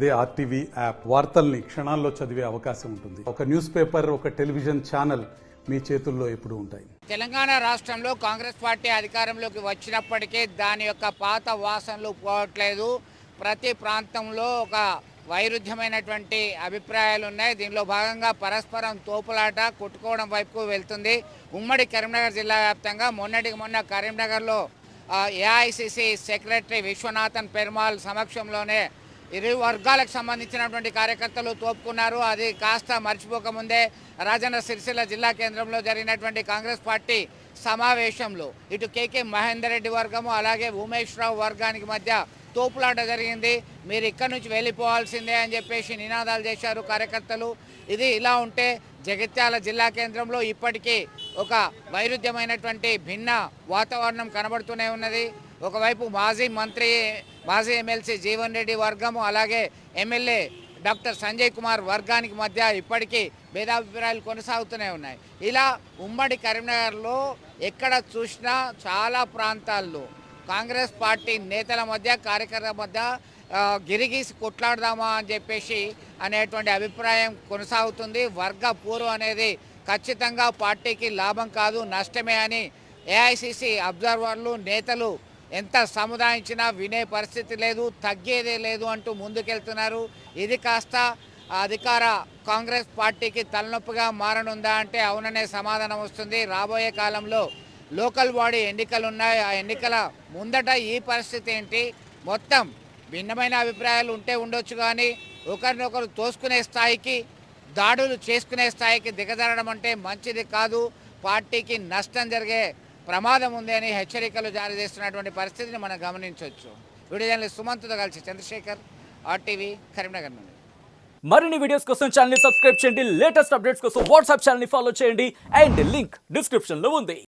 అదే RTV app వార్తల్ని క్షణాల్లో చదివే అవకాశం ఉంటుంది. ఒక న్యూస్ పేపర్, ఒక టెలివిజన్ ఛానల్ మీ చేతుల్లో ఎప్పుడూ ఉంటాయి. తెలంగాణ రాష్ట్రంలో కాంగ్రెస్ పార్టీ అధికారంలోకి వచ్చినప్పటికీ దాని యొక్క పాత వాసనలు పోవట్లేదు. ప్రతి ప్రాంతంలో ఒక వైరుధ్యమైనటువంటి అభిప్రాయాలు ఉన్నాయి. దీనిలో భాగంగా పరస్పరం తోపులాట కొట్టుకోవడం వైపుకు వెళ్తుంది. ఉమ్మడి కరీంనగర్ జిల్లా వ్యాప్తంగా మొన్న కరీంనగర్లో ఏఐసిసి సెక్రటరీ విశ్వనాథన్ పెరుమాల్ సమక్షంలోనే ఇరు వర్గాలకు సంబంధించినటువంటి కార్యకర్తలు తోపుకున్నారు. అది కాస్త మర్చిపోకముందే రాజన్న సిరిసిల్ల జిల్లా కేంద్రంలో జరిగినటువంటి కాంగ్రెస్ పార్టీ సమావేశంలో ఇటు కేకే మహేందర్ రెడ్డి వర్గము అలాగే ఉమేష్ రావు వర్గానికి మధ్య తోపులాట జరిగింది. మీరు ఇక్కడి నుంచి వెళ్ళిపోవాల్సిందే అని చెప్పేసి నినాదాలు చేశారు కార్యకర్తలు. ఇది ఇలా ఉంటే జగిత్యాల జిల్లా కేంద్రంలో ఇప్పటికీ ఒక వైరుధ్యమైనటువంటి భిన్న వాతావరణం కనబడుతూనే ఉన్నది. ఒకవైపు మాజీ ఎమ్మెల్సీ జీవన్ రెడ్డి వర్గము అలాగే ఎమ్మెల్యే డాక్టర్ సంజయ్ కుమార్ వర్గానికి మధ్య ఇప్పటికీ భేదాభిప్రాయాలు కొనసాగుతూనే ఉన్నాయి. ఇలా ఉమ్మడి కరీంనగర్లో ఎక్కడ చూసినా చాలా ప్రాంతాల్లో కాంగ్రెస్ పార్టీ నేతల మధ్య కార్యకర్తల మధ్య గిరిగీసి కొట్లాడదామా అని చెప్పేసి అనేటువంటి అభిప్రాయం కొనసాగుతుంది. వర్గ పూర్వం అనేది ఖచ్చితంగా పార్టీకి లాభం కాదు, నష్టమే అని ఏఐసిసి అబ్జర్వర్లు నేతలు ఎంత సముదాయించినా వినే పరిస్థితి లేదు, తగ్గేదే లేదు అంటూ ముందుకెళ్తున్నారు. ఇది కాస్త అధికార కాంగ్రెస్ పార్టీకి తలనొప్పిగా మారనుందా అంటే అవుననే సమాధానం వస్తుంది. రాబోయే కాలంలో లోకల్ బాడీ ఎన్నికలు ఉన్నాయి. ఆ ఎన్నికల ముందట ఈ పరిస్థితి ఏంటి, మొత్తం భిన్నమైన అభిప్రాయాలు ఉంటే ఉండొచ్చు, కానీ ఒకరినొకరు తోసుకునే స్థాయికి దాడులు చేసుకునే స్థాయికి దిగజారడం అంటే మంచిది కాదు. పార్టీకి నష్టం జరిగే ప్రమాదం ఉంది అని హెచ్చరికలు జారీ చేస్తున్నటువంటి పరిస్థితిని మనం గమనించవచ్చు. వీడియో జర్నలిస్ట్ సుమంత్తో కలిసి చంద్రశేఖర్, ఆర్టీవీ, కరీంనగర్ నుండి. మరిన్ని వీడియోస్ కోసం ఛానల్ ని సబ్స్క్రైబ్ చేయండి. లేటెస్ట్ అప్డేట్స్ కోసం వాట్సాప్ ఛానల్ ని ఫాలో చేయండి. అండ్ లింక్ డిస్క్రిప్షన్ లో ఉంది.